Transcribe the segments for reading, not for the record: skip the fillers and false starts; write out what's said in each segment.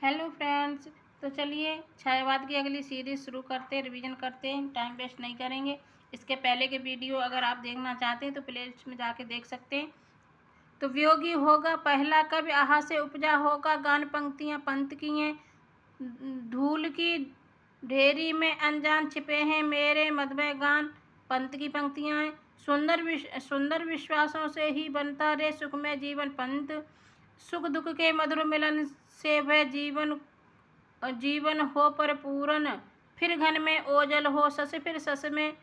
Hello friends. तो चलिए छायावाद की अगली सीरीज़ शुरू करते हैं, रिवीजन करते हैं, टाइम वेस्ट नहीं करेंगे। इसके पहले के वीडियो अगर आप देखना चाहते हैं तो प्लेलिस्ट में जाके देख सकते हैं। तो वियोगी होगा पहला कवि, आहा से उपजा होगा गान, पंक्तियाँ पंत की हैं, धूल की ढेरी में अनजान छिपे हैं मेरे मधुमय गान, पंत की पंक्तियाँ हैं। सुंदर विश्वासों से ही बनता रे सुखमय जीवन पंत, सुख दुख के मधुर मिलन से वह जीवन हो परिपूर्ण, फिर घन में ओझल हो शश, फिर शश में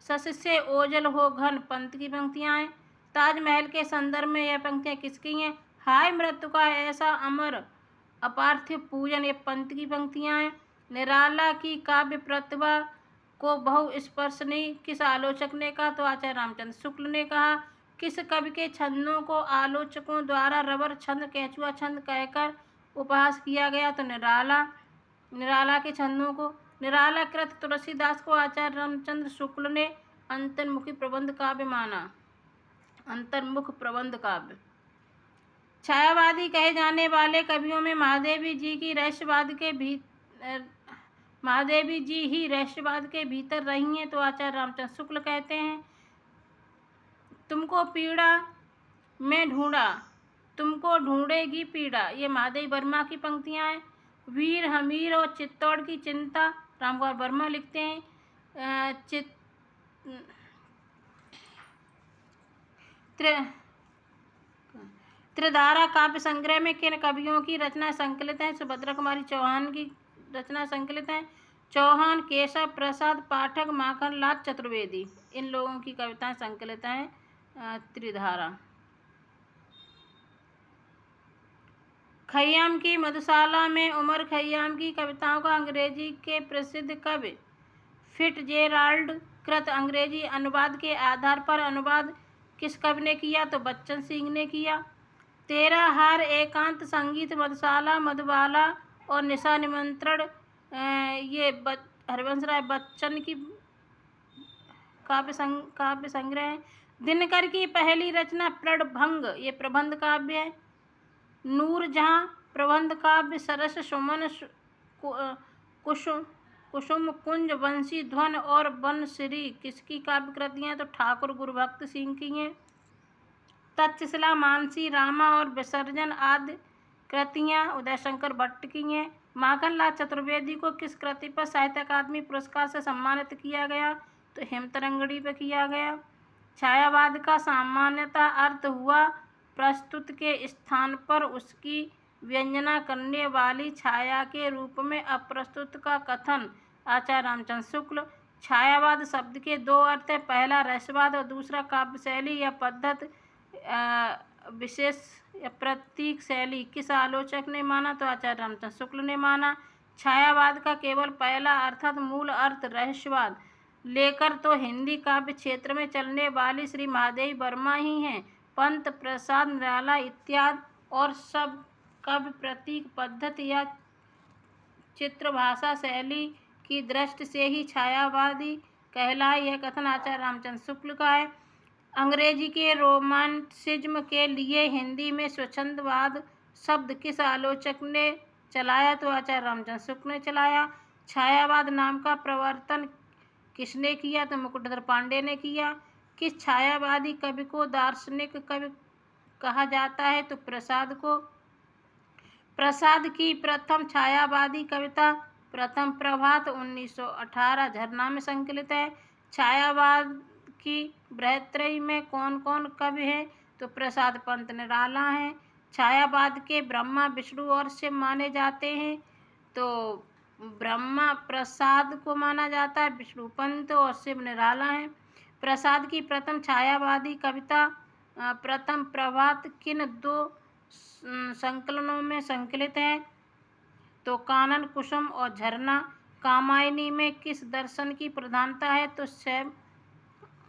शश से ओझल हो घन, पंत की पंक्तियाँ हैं। ताजमहल के संदर्भ में यह पंक्तियाँ किसकी हैं? हाय मृत्यु का ऐसा अमर अपार्थिव पूजन, ये पंत की पंक्तियाँ हैं। निराला की काव्य प्रतिभा को बहु स्पर्शनीय किस आलोचक ने कहा? तो आचार्य रामचंद्र शुक्ल ने कहा। किस कवि के छंदों को आलोचकों द्वारा रबर छंद, केचुआ छंद कहकर उपहास किया गया? तो निराला के छंदों को। निराला कृत तुलसीदास को आचार्य रामचंद्र शुक्ल ने अंतर्मुखी प्रबंध काव्य माना। अंतर्मुख प्रबंध काव्य। छायावादी कहे जाने वाले कवियों में महादेवी जी ही रहस्यवाद के भीतर रही हैं। तो आचार्य रामचंद्र शुक्ल कहते हैं, तुमको पीड़ा में ढूंढा, तुमको ढूंढेगी पीड़ा, ये महादेव वर्मा की पंक्तियां हैं। वीर हमीर और चित्तौड़ की चिंता, रामगोपाल वर्मा लिखते हैं। त्रिधारा काव्य संग्रह में किन कवियों की रचना संकलित हैं? सुभद्रा कुमारी चौहान की रचना संकलित हैं। चौहान, केशव प्रसाद पाठक, माखनलाल चतुर्वेदी, इन लोगों की कविताएं संकलित हैं त्रिधारा। खय्याम की मधुशाला में उमर खय्याम की कविताओं का अंग्रेजी के प्रसिद्ध कवि फिट्जेराल्ड कृत अंग्रेजी अनुवाद के आधार पर अनुवाद किस कवि ने किया? तो बच्चन सिंह ने किया। तेरा हार, एकांत संगीत, मधुशाला, मधुबाला और निशा निमंत्रण, ये हरिवंश राय बच्चन की काव्य संग्रह है। दिनकर की पहली रचना प्रणभंग, ये प्रबंध काव्य है। नूरजहां प्रबंध काव्य, सरस सुमन, कुसुम कुंज, वंशी ध्वन और बनश्री किसकी काव्य कृतियाँ? तो ठाकुर गुरुभक्त सिंह की हैं। तक्षशिला, मानसी, रामा और विसर्जन आदि कृतियाँ उदय शंकर भट्ट की हैं। माखनलाल चतुर्वेदी को किस कृति पर साहित्य अकादमी पुरस्कार से सम्मानित किया गया? तो हेमतरंगड़ी पर किया गया। छायावाद का सामान्यतः अर्थ हुआ प्रस्तुत के स्थान पर उसकी व्यंजना करने वाली छाया के रूप में अप्रस्तुत का कथन, आचार्य रामचंद्र शुक्ल। छायावाद शब्द के दो अर्थ हैं, पहला रहस्यवाद और दूसरा काव्य शैली या पद्धति विशेष या प्रतीक शैली। किस आलोचक ने माना? तो आचार्य रामचंद्र शुक्ल ने माना। छायावाद का केवल पहला अर्थात मूल अर्थ रहस्यवाद लेकर तो हिंदी काव्य क्षेत्र में चलने वाली श्री महादेवी वर्मा ही हैं। पंत, प्रसाद, निराला इत्यादि और सब काव्य प्रतीक, पद्धति या चित्रभाषा शैली की दृष्टि से ही छायावादी कहलाए, यह कथन आचार्य रामचंद्र शुक्ल का है। अंग्रेजी के रोमांटिसिज्म के लिए हिंदी में स्वच्छंदवाद शब्द किस आलोचक ने चलाया? तो आचार्य रामचंद्र शुक्ल ने चलाया। छायावाद नाम का प्रवर्तन किसने किया? तो मुकुटधर पांडे ने किया। किस छायावादी कवि को दार्शनिक कवि कहा जाता है? तो प्रसाद को। प्रसाद की प्रथम छायावादी कविता प्रथम प्रभात 1918 झरना में संकलित है। छायावाद की बृहत्त्रयी में कौन कौन कवि हैं? तो प्रसाद, पंत, निराला हैं। छायावाद के ब्रह्मा, विष्णु और शिव माने जाते हैं। तो ब्रह्मा प्रसाद को माना जाता है, विष्णु पंत और शिव निराला हैं। प्रसाद की प्रथम छायावादी कविता प्रथम प्रभात किन दो संकलनों में संकलित है? तो कानन कुसुम और झरना। कामायनी में किस दर्शन की प्रधानता है? तो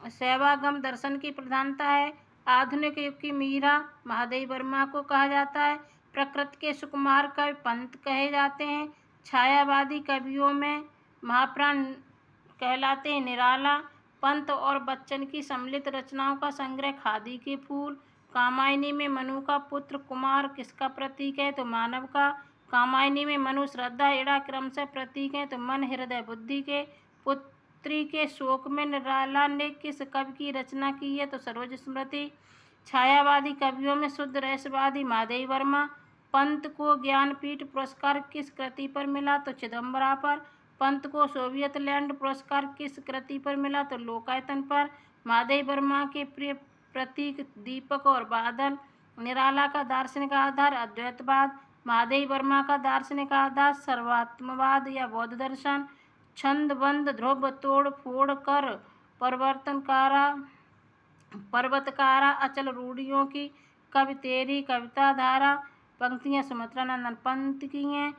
शैवागम दर्शन की प्रधानता है। आधुनिक युग की मीरा महादेवी वर्मा को कहा जाता है। प्रकृति के सुकुमार कवि पंत कहे जाते हैं। छायावादी कवियों में महाप्राण कहलाते हैं निराला, पंत और बच्चन की सम्मिलित रचनाओं का संग्रह खादी के फूल। कामायनी में मनु का पुत्र कुमार किसका प्रतीक है? तो मानव का। कामायनी में मनु, श्रद्धा, इड़ा क्रमशः प्रतीक हैं। तो मन, हृदय, बुद्धि के पुत्री के शोक में निराला ने किस कवि की रचना की है? तो सरोज स्मृति। छायावादी कवियों में शुद्ध रहस्यवादी महादेवी वर्मा। पंत को ज्ञानपीठ पुरस्कार किस कृति पर मिला? तो चिदम्बरा पर। पंत को सोवियत लैंड पुरस्कार किस कृति पर मिला? तो लोकायतन पर। महादेवी वर्मा के प्रिय प्रतीक दीपक और बादल। निराला का दार्शनिक आधार अद्वैतवाद। महादेवी वर्मा का दार्शनिक आधार सर्वात्मवाद या बौद्ध दर्शन। छंदबंद ध्रुव तोड़ फोड़ कर पर्वतकारा अचल रूढ़ियों की कवि तेरी कविता धारा। पंक्तियां सुमित्रा नंदन पंत की हैं।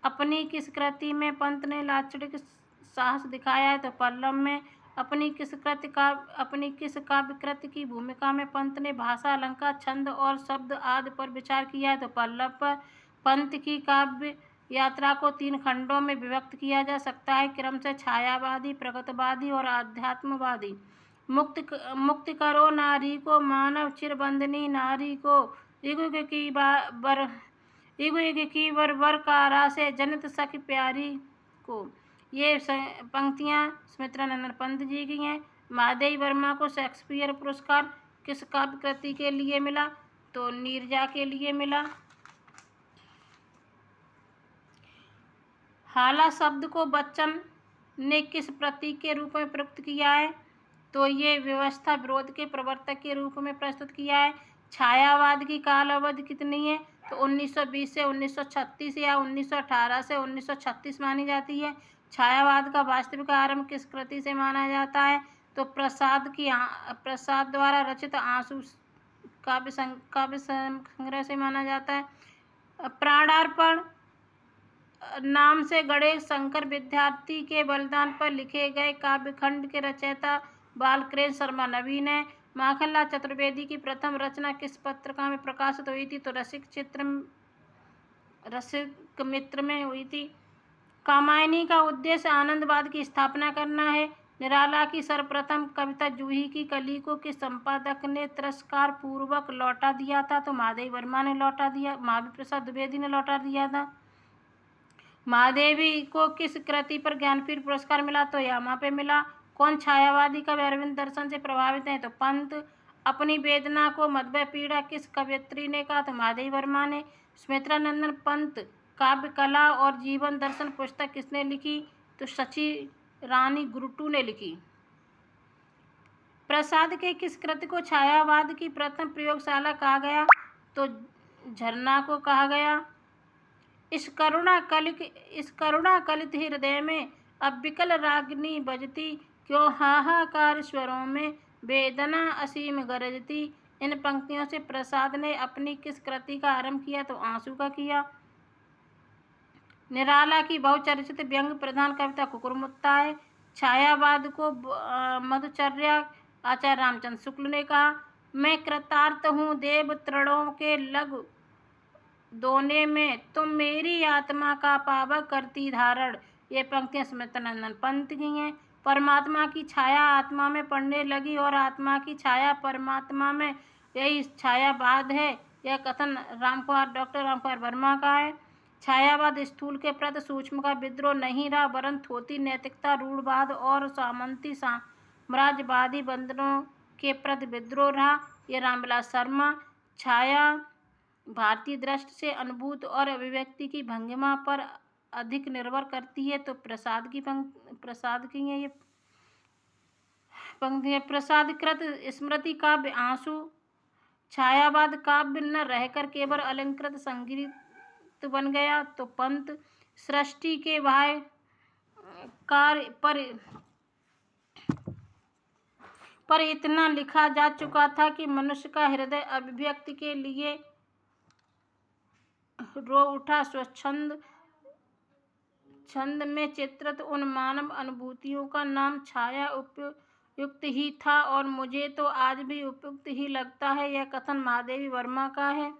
अपनी किस कृति में पंत ने लाक्षणिक साहस दिखाया है? तो पल्लव में। अपनी किस काव्य कृति की भूमिका में पंत ने भाषा, अलंकार, छंद और शब्द आदि पर विचार किया है? तो पल्लव पर। पंत की काव्य यात्रा को 3 खंडों में विभक्त किया जा सकता है, क्रमशः छायावादी, प्रगतवादी और आध्यात्मवादी। मुक्त करो नारी को, मानव चिरबंदनी नारी को, युग की बर कारा से जनित सखी प्यारी को। ये पंक्तियां सुमित्रा नंदन पंत जी की हैं। महादेवी वर्मा को शेक्सपियर पुरस्कार किस काव्य कृति के लिए मिला? तो नीरजा के लिए मिला। हाला शब्द को बच्चन ने किस प्रतीक के रूप में प्रयुक्त किया है? तो ये व्यवस्था विरोध के प्रवर्तक के रूप में प्रस्तुत किया है। छायावाद की काल अवधि कितनी है? तो 1920 से 1936 या 1918 से 1936 मानी जाती है। छायावाद का वास्तविक आरंभ किस कृति से माना जाता है? तो प्रसाद द्वारा रचित आंसू काव्य संग्रह से माना जाता है। प्राणार्पण नाम से गणेश शंकर विद्यार्थी के बलिदान पर लिखे गए काव्यखंड के रचयिता बालकृष्ण शर्मा नवीन है। माखनलाल चतुर्वेदी की प्रथम रचना किस पत्रिका में प्रकाशित हुई थी? तो रसिक मित्र में हुई थी। कामायनी का उद्देश्य आनंदवाद की स्थापना करना है। निराला की सर्वप्रथम कविता जूही की कली को किस संपादक ने तिरस्कार पूर्वक लौटा दिया था? तो महादेवी वर्मा ने लौटा दिया, महावीर प्रसाद द्विवेदी ने लौटा दिया था। महादेवी को किस कृति पर ज्ञानपीठ पुरस्कार मिला? तो यामा पे मिला। कौन छायावादी कवि अरविंद दर्शन से प्रभावित हैं? तो पंत। अपनी वेदना को मधुमेह पीड़ा किस कवयित्री ने कहा? तो महादेवी वर्मा ने। सुमित्रा नंदन पंत काव्य कला और जीवन दर्शन पुस्तक किसने लिखी? तो शची रानी गुरुटू ने लिखी। प्रसाद के किस कृति को छायावाद की प्रथम प्रयोगशाला कहा गया? तो झरना को कहा गया। इस करुणा कलित हृदय में अब विकल रागिनी बजती, क्यों हाहाकार स्वरों में वेदना असीम गरजती। इन पंक्तियों से प्रसाद ने अपनी किस कृति का आरंभ किया? तो आंसू का किया। निराला की बहुचर्चित व्यंग्य प्रधान कविता कुकुरमुत्ता है। छायावाद को मधुचर्या आचार्य रामचंद्र शुक्ल ने कहा। मैं कृतार्थ हूँ देव तृणों के लग दोने में, तुम मेरी आत्मा का पावक करती धारण। ये पंक्तियां सुमित्रा नंदन पंत की हैं। परमात्मा की छाया आत्मा में पड़ने लगी और आत्मा की छाया परमात्मा में, यही छायावाद है। यह कथन डॉक्टर रामकुमार वर्मा का है। छायावाद स्थूल के प्रति सूक्ष्म का विद्रोह नहीं रहा, वरन थोती नैतिकता, रूढ़वाद और सामंती साम्राज्यवादी बंधनों के प्रति विद्रोह रहा। ये रामविलास शर्मा। छाया भारतीय दृष्टि से अनुभूत और अभिव्यक्ति की भंगिमा पर अधिक निर्भर करती है। तो प्रसाद की हैं ये पंक्तियां। प्रसादकृत स्मृति काव्य आंसू। छायावाद काव्य न रहकर केवल अलंकृत संगीत बन गया। तो पंत। सृष्टि के बाह्य कार्य पर इतना लिखा जा चुका था कि मनुष्य का हृदय अभिव्यक्ति के लिए रो उठा। छंद में चित्रित उन मानव अनुभूतियों का नाम छाया उपयुक्त ही था और मुझे तो आज भी उपयुक्त ही लगता है। यह कथन महादेवी वर्मा का है।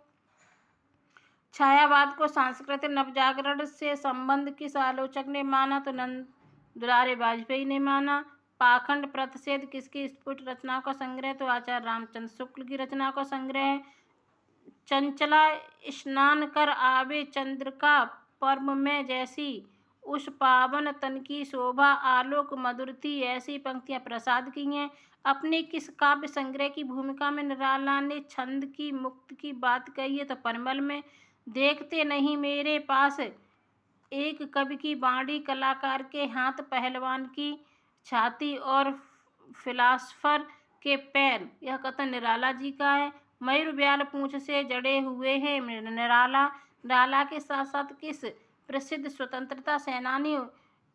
छायावाद को सांस्कृतिक नवजागरण से संबंध किस आलोचक ने माना? तो नंद दुलारे वाजपेयी ने माना। पाखंड प्रतिषेध किसकी स्फुट रचनाओं का संग्रह? तो आचार्य रामचंद्र शुक्ल की रचनाओं का संग्रह है। चंचला स्नान कर आवे चंद्रिका पर्व में जैसी उस पावन तन की शोभा आलोक मधुर थी, ऐसी पंक्तियां प्रसाद की हैं। अपने किस काव्य संग्रह की भूमिका में निराला ने छंद की मुक्त की बात कही है? तो परिमल में। देखते नहीं मेरे पास एक कवि की बाणी, कलाकार के हाथ, पहलवान की छाती और फिलासफर के पैर, यह कथन निराला जी का है। मयूर ब्याल पूंछ से जड़े हुए हैं निराला। निराला के साथ साथ किस प्रसिद्ध स्वतंत्रता सेनानी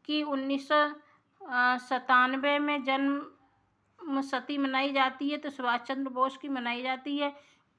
की 1997 में जन्म शती मनाई जाती है? तो सुभाष चंद्र बोस की मनाई जाती है।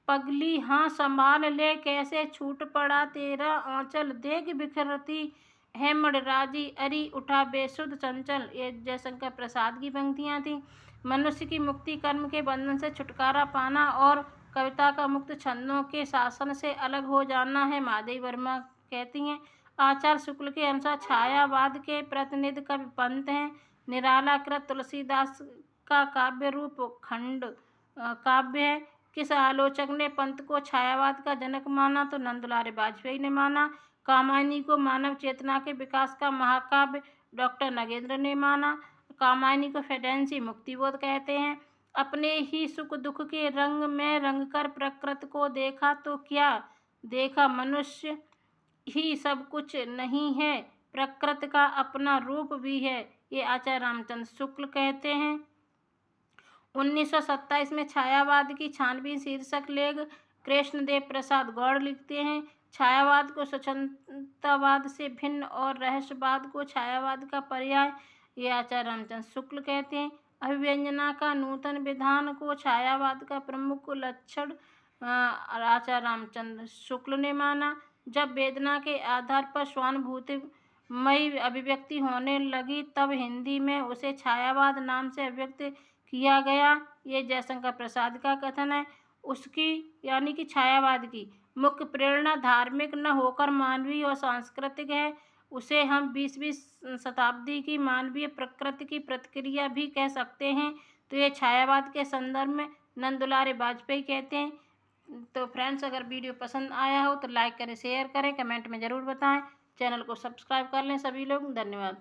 पगली हाँ संभाल ले, कैसे छूट पड़ा तेरा आंचल, देख बिखरती है मणिराजी, अरी उठा बेसुध चंचल, ये जयशंकर प्रसाद की पंक्तियाँ थीं। मनुष्य की मुक्ति कर्म के बंधन से छुटकारा पाना और कविता का मुक्त छंदों के शासन से अलग हो जाना है, माधवी वर्मा कहती हैं। आचार्य शुक्ल के अनुसार छायावाद के प्रतिनिधि कवि पंत हैं। निराला कृत तुलसीदास का काव्य रूप खंड काव्य है। किस आलोचक ने पंत को छायावाद का जनक माना? तो नंदलाल वाजपेयी ने माना। कामायनी को मानव चेतना के विकास का महाकाव्य डॉक्टर नगेंद्र ने माना। कामायनी को फैंटेसी मुक्तिबोध कहते हैं। अपने ही सुख दुख के रंग में रंगकर प्रकृति को देखा तो क्या देखा, मनुष्य ही सब कुछ नहीं है, प्रकृति का अपना रूप भी है, ये आचार्य रामचंद्र शुक्ल कहते हैं। 1927 में छायावाद की छानबीन शीर्षक लेख कृष्णदेव प्रसाद गौड़ लिखते हैं। छायावाद को स्वच्छंदतावाद से भिन्न और रहस्यवाद को छायावाद का पर्याय, ये आचार्य रामचंद्र शुक्ल कहते हैं। अभिव्यंजना का नूतन विधान को छायावाद का प्रमुख लक्षण आचार्य रामचंद्र शुक्ल ने माना। जब वेदना के आधार पर स्वानुभूतिमयी अभिव्यक्ति होने लगी तब हिंदी में उसे छायावाद नाम से अभिव्यक्त किया गया, ये जयशंकर प्रसाद का कथन है। उसकी यानी कि छायावाद की मुख्य प्रेरणा धार्मिक न होकर मानवीय और सांस्कृतिक है। उसे हम 20वीं शताब्दी की मानवीय प्रकृति की प्रतिक्रिया भी कह सकते हैं। तो ये छायावाद के संदर्भ में नंदलाल वाजपेयी कहते हैं। तो फ्रेंड्स, अगर वीडियो पसंद आया हो तो लाइक करें, शेयर करें, कमेंट में ज़रूर बताएं। चैनल को सब्सक्राइब कर लें सभी लोग। धन्यवाद।